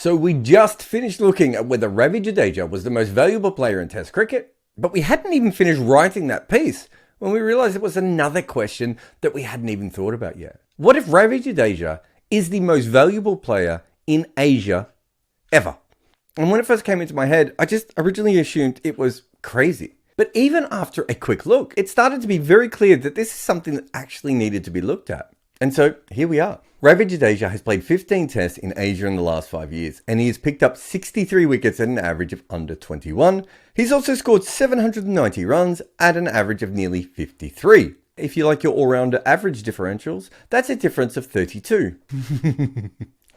So we just finished looking at whether Ravi Jadeja was the most valuable player in Test cricket, but we hadn't even finished writing that piece when we realized it was another question that we hadn't even thought about yet. What if Ravi Jadeja is the most valuable player in Asia ever? And when it first came into my head, I just originally assumed it was crazy. But even after a quick look, it started to be very clear that this is something that actually needed to be looked at. And so here we are. Ravi Jadeja has played 15 tests in Asia in the last 5 years, and he has picked up 63 wickets at an average of under 21. He's also scored 790 runs at an average of nearly 53. If you like your all-rounder average differentials, that's a difference of 32.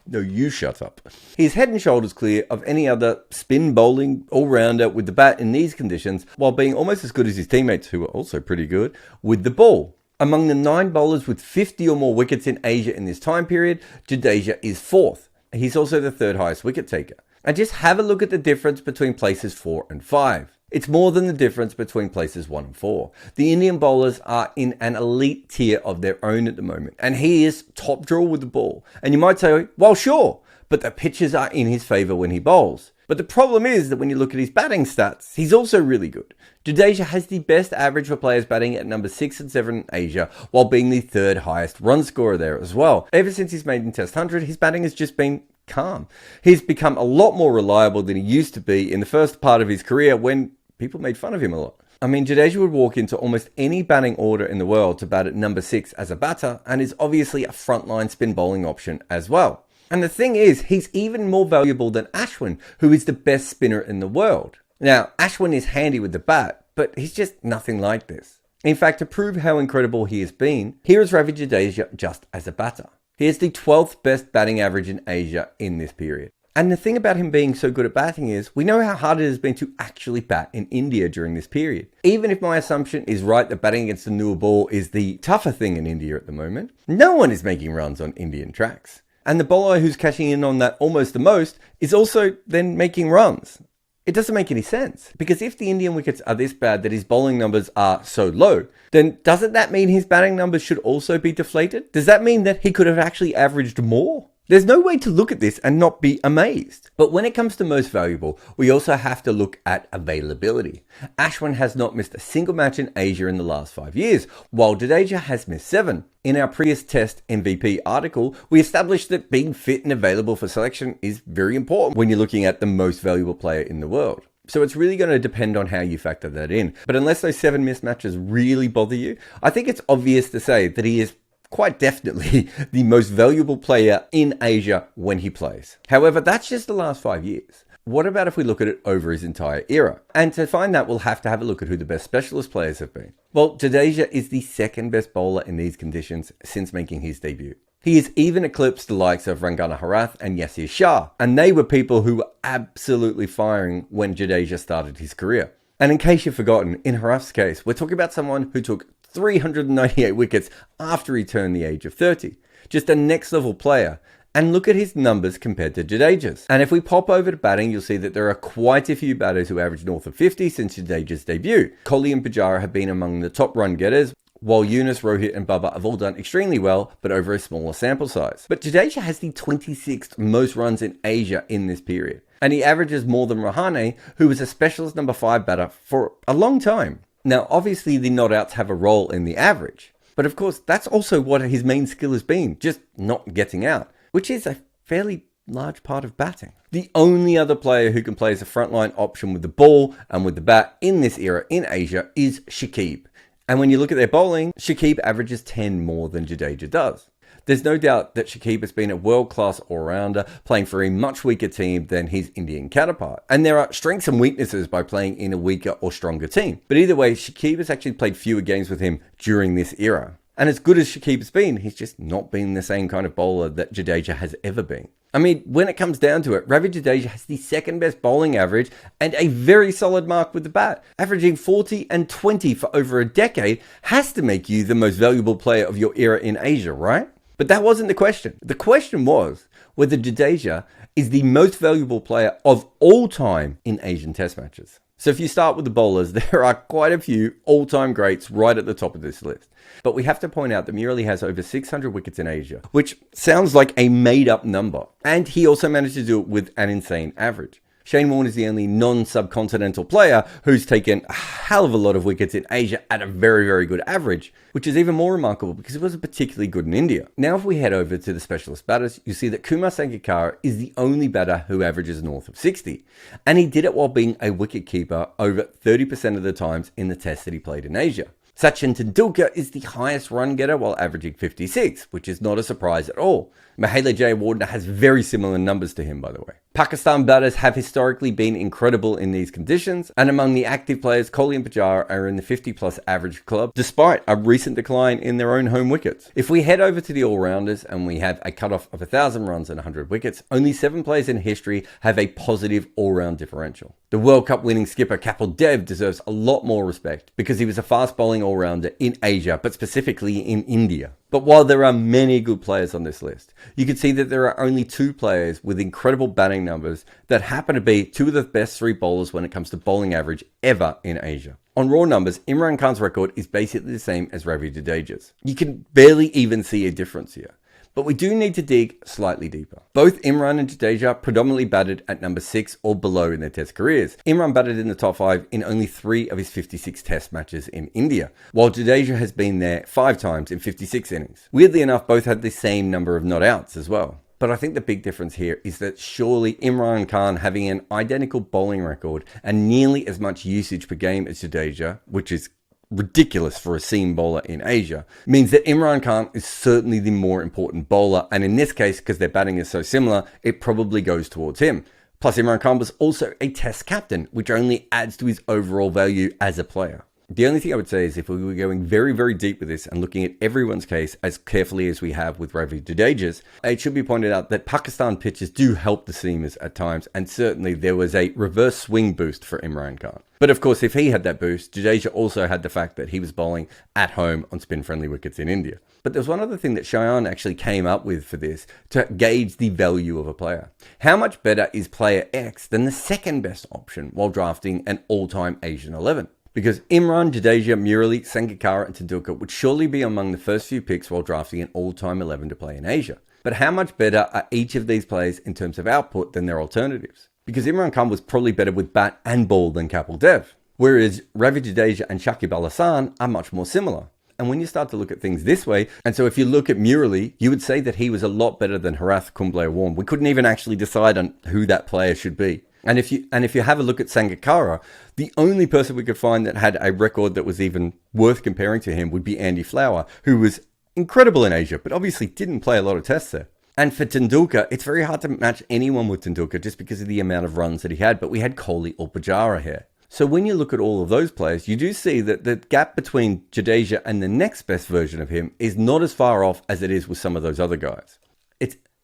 No, you shut up. He's head and shoulders clear of any other spin bowling all-rounder with the bat in these conditions, while being almost as good as his teammates, who are also pretty good, with the ball. Among the 9 bowlers with 50 or more wickets in Asia in this time period, Jadeja is 4th. He's also the 3rd highest wicket taker. And just have a look at the difference between places 4 and 5. It's more than the difference between places 1 and 4. The Indian bowlers are in an elite tier of their own at the moment, and he is top draw with the ball. And you might say, well, sure, but the pitches are in his favour when he bowls. But the problem is that when you look at his batting stats, he's also really good. Jadeja has the best average for players batting at number 6 and 7 in Asia, while being the 3rd highest run scorer there as well. Ever since his maiden Test 100, his batting has just been calm. He's become a lot more reliable than he used to be in the first part of his career when people made fun of him a lot. I mean, Jadeja would walk into almost any batting order in the world to bat at number 6 as a batter, and is obviously a frontline spin bowling option as well. And the thing is, he's even more valuable than Ashwin, who is the best spinner in the world. Now, Ashwin is handy with the bat, but he's just nothing like this. In fact, to prove how incredible he has been, here is Ravi Jadeja just as a batter. He has the 12th best batting average in Asia in this period. And the thing about him being so good at batting is, we know how hard it has been to actually bat in India during this period. Even if my assumption is right that batting against the newer ball is the tougher thing in India at the moment, no one is making runs on Indian tracks. And the bowler who's cashing in on that almost the most is also then making runs. It doesn't make any sense, because if the Indian wickets are this bad that his bowling numbers are so low, then doesn't that mean his batting numbers should also be deflated? Does that mean that he could have actually averaged more? There's no way to look at this and not be amazed. But when it comes to most valuable, we also have to look at availability. Ashwin has not missed a single match in Asia in the last 5 years, while Jadeja has missed 7. In our previous Test MVP article, we established that being fit and available for selection is very important when you're looking at the most valuable player in the world. So it's really going to depend on how you factor that in. But unless those 7 missed matches really bother you, I think it's obvious to say that he is quite definitely the most valuable player in Asia when he plays. However, that's just the last 5 years. What about if we look at it over his entire era? And to find that, we'll have to have a look at who the best specialist players have been. Well, Jadeja is the 2nd best bowler in these conditions since making his debut. He has even eclipsed the likes of Rangana Harath and Yasir Shah, and they were people who were absolutely firing when Jadeja started his career. And in case you've forgotten, in Harath's case, we're talking about someone who took 398 wickets after he turned the age of 30. Just a next level player. And look at his numbers compared to Jadeja's. And if we pop over to batting, you'll see that there are quite a few batters who average north of 50 since Jadeja's debut. Kohli and Pujara have been among the top run getters, while Yunus, Rohit and Bubba have all done extremely well, but over a smaller sample size. But Jadeja has the 26th most runs in Asia in this period. And he averages more than Rahane, who was a specialist number 5 batter for a long time. Now, obviously the not outs have a role in the average, but of course that's also what his main skill has been, just not getting out, which is a fairly large part of batting. The only other player who can play as a frontline option with the ball and with the bat in this era in Asia is Shakib. And when you look at their bowling, Shakib averages 10 more than Jadeja does. There's no doubt that Shakib has been a world-class all-rounder, playing for a much weaker team than his Indian counterpart. And there are strengths and weaknesses by playing in a weaker or stronger team. But either way, Shakib has actually played fewer games with him during this era. And as good as Shakib has been, he's just not been the same kind of bowler that Jadeja has ever been. I mean, when it comes down to it, Ravi Jadeja has the 2nd best bowling average and a very solid mark with the bat. Averaging 40 and 20 for over a decade has to make you the most valuable player of your era in Asia, right? But that wasn't the question. The question was whether Jadeja is the most valuable player of all time in Asian Test matches. So if you start with the bowlers, there are quite a few all-time greats right at the top of this list. But we have to point out that Murali has over 600 wickets in Asia, which sounds like a made-up number. And he also managed to do it with an insane average. Shane Warne is the only non-subcontinental player who's taken a hell of a lot of wickets in Asia at a very, very good average, which is even more remarkable because it wasn't particularly good in India. Now, if we head over to the specialist batters, you see that Kumar Sangakkara is the only batter who averages north of 60. And he did it while being a wicketkeeper over 30% of the times in the tests that he played in Asia. Sachin Tendulkar is the highest run getter while averaging 56, which is not a surprise at all. Mahela Jayawardene has very similar numbers to him, by the way. Pakistan batters have historically been incredible in these conditions, and among the active players, Kohli and Pujara are in the 50-plus average club, despite a recent decline in their own home wickets. If we head over to the all-rounders, and we have a cutoff of 1,000 runs and 100 wickets, only 7 players in history have a positive all-round differential. The World Cup winning skipper Kapil Dev deserves a lot more respect because he was a fast bowling all-rounder in Asia, but specifically in India. But while there are many good players on this list, you can see that there are only 2 players with incredible batting numbers that happen to be 2 of the best 3 bowlers when it comes to bowling average ever in Asia. On raw numbers, Imran Khan's record is basically the same as Ravi Jadeja's. You can barely even see a difference here. But we do need to dig slightly deeper. Both Imran and Jadeja predominantly batted at number 6 or below in their test careers. Imran batted in the top 5 in only 3 of his 56 test matches in India, while Jadeja has been there 5 times in 56 innings. Weirdly enough, both had the same number of not outs as well. But I think the big difference here is that surely Imran Khan having an identical bowling record and nearly as much usage per game as Jadeja, which is ridiculous for a seam bowler in Asia, means that Imran Khan is certainly the more important bowler, and in this case, because their batting is so similar, it probably goes towards him. Plus, Imran Khan was also a test captain, which only adds to his overall value as a player. The only thing I would say is if we were going very, very deep with this and looking at everyone's case as carefully as we have with Ravi Jadeja's, it should be pointed out that Pakistan pitches do help the seamers at times, and certainly there was a reverse swing boost for Imran Khan. But of course, if he had that boost, Jadeja also had the fact that he was bowling at home on spin-friendly wickets in India. But there's one other thing that Shayan actually came up with for this to gauge the value of a player. How much better is player X than the second best option while drafting an all-time Asian 11? Because Imran, Jadeja, Murali, Sangakkara and Tendulkar would surely be among the first few picks while drafting an all-time 11 to play in Asia. But how much better are each of these players in terms of output than their alternatives? Because Imran Khan was probably better with bat and ball than Kapil Dev, whereas Ravi Jadeja and Shakib Al Hasan are much more similar. And when you start to look at things this way, and so if you look at Murali, you would say that he was a lot better than Harath Kumble-Warne. We couldn't even actually decide on who that player should be. And if you have a look at Sangakkara, the only person we could find that had a record that was even worth comparing to him would be Andy Flower, who was incredible in Asia, but obviously didn't play a lot of tests there. And for Tendulkar, it's very hard to match anyone with Tendulkar just because of the amount of runs that he had, but we had Kohli or Pujara here. So when you look at all of those players, you do see that the gap between Jadeja and the next best version of him is not as far off as it is with some of those other guys.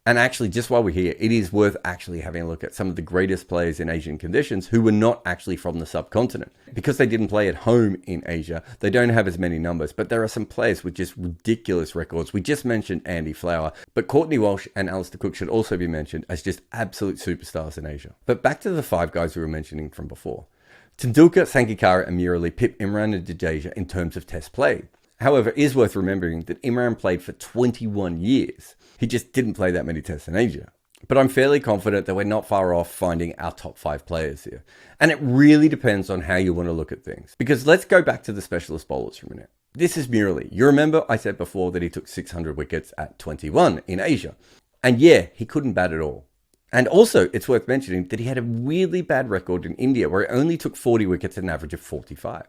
And actually, just while we're here, it is worth actually having a look at some of the greatest players in Asian conditions who were not actually from the subcontinent. Because they didn't play at home in Asia, they don't have as many numbers, but there are some players with just ridiculous records. We just mentioned Andy Flower, but Courtney Walsh and Alistair Cook should also be mentioned as just absolute superstars in Asia. But back to the 5 guys we were mentioning from before. Tendulkar, Sangakkara and Murali pip Imran and Jadeja in terms of test play. However, it is worth remembering that Imran played for 21 years. He just didn't play that many tests in Asia. But I'm fairly confident that we're not far off finding our top 5 players here. And it really depends on how you want to look at things. Because let's go back to the specialist bowlers for a minute. This is Murali. You remember I said before that he took 600 wickets at 21 in Asia. And yeah, he couldn't bat at all. And also, it's worth mentioning that he had a weirdly bad record in India where he only took 40 wickets at an average of 45.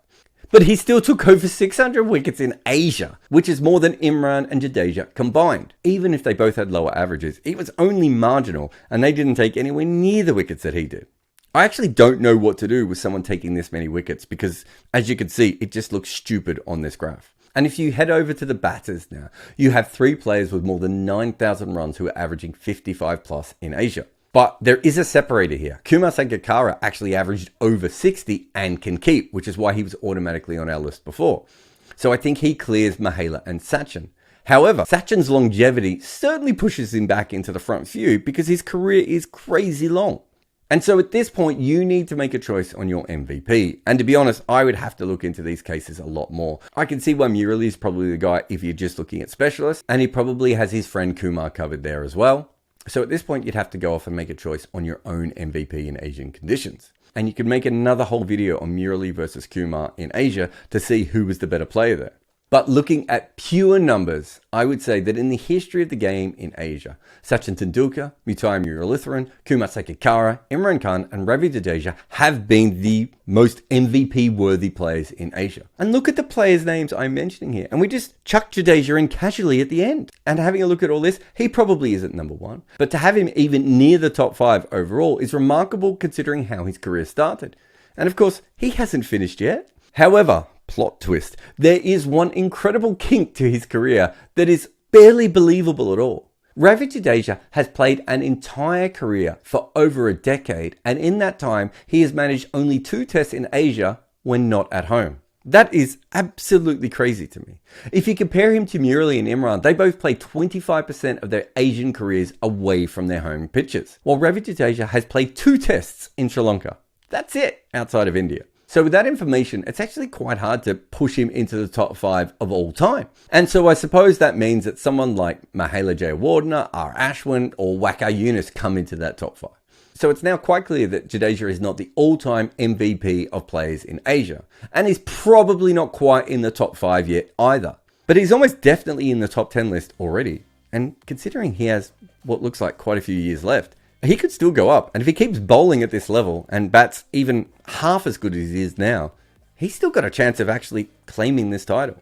But he still took over 600 wickets in Asia, which is more than Imran and Jadeja combined. Even if they both had lower averages, it was only marginal, and they didn't take anywhere near the wickets that he did. I actually don't know what to do with someone taking this many wickets because, as you can see, it just looks stupid on this graph. And if you head over to the batters now, you have 3 players with more than 9,000 runs who are averaging 55 plus in Asia. But there is a separator here. Kumar Sangakkara actually averaged over 60 and can keep, which is why he was automatically on our list before. So I think he clears Mahela and Sachin. However, Sachin's longevity certainly pushes him back into the front few because his career is crazy long. And so at this point, you need to make a choice on your MVP. And to be honest, I would have to look into these cases a lot more. I can see why Murali is probably the guy if you're just looking at specialists, and he probably has his friend Kumar covered there as well. So at this point, you'd have to go off and make a choice on your own MVP in Asian conditions. And you could make another whole video on Murali versus Kumar in Asia to see who was the better player there. But looking at pure numbers, I would say that in the history of the game in Asia, Sachin Tendulkar, Muttiah Muralitharan, Kumar Sangakkara, Imran Khan and Ravi Jadeja have been the most MVP-worthy players in Asia. And look at the players' names I'm mentioning here. And we just chuck Jadeja in casually at the end. And having a look at all this, he probably isn't number one. But to have him even near the top 5 overall is remarkable considering how his career started. And of course, he hasn't finished yet. However, plot twist, there is one incredible kink to his career that is barely believable at all. Ravi Jadeja has played an entire career for over a decade, and in that time, he has managed only 2 tests in Asia when not at home. That is absolutely crazy to me. If you compare him to Murali and Imran, they both played 25% of their Asian careers away from their home pitches, while Ravi Jadeja has played 2 tests in Sri Lanka. That's it, outside of India. So with that information, it's actually quite hard to push him into the top 5 of all time. And so I suppose that means that someone like Mahela Jayawardene, R. Ashwin, or Waqar Younis come into that top 5. So it's now quite clear that Jadeja is not the all-time MVP of players in Asia, and he's probably not quite in the top 5 yet either. But he's almost definitely in the top 10 list already. And considering he has what looks like quite a few years left, he could still go up. And if he keeps bowling at this level and bats even half as good as he is now, he's still got a chance of actually claiming this title.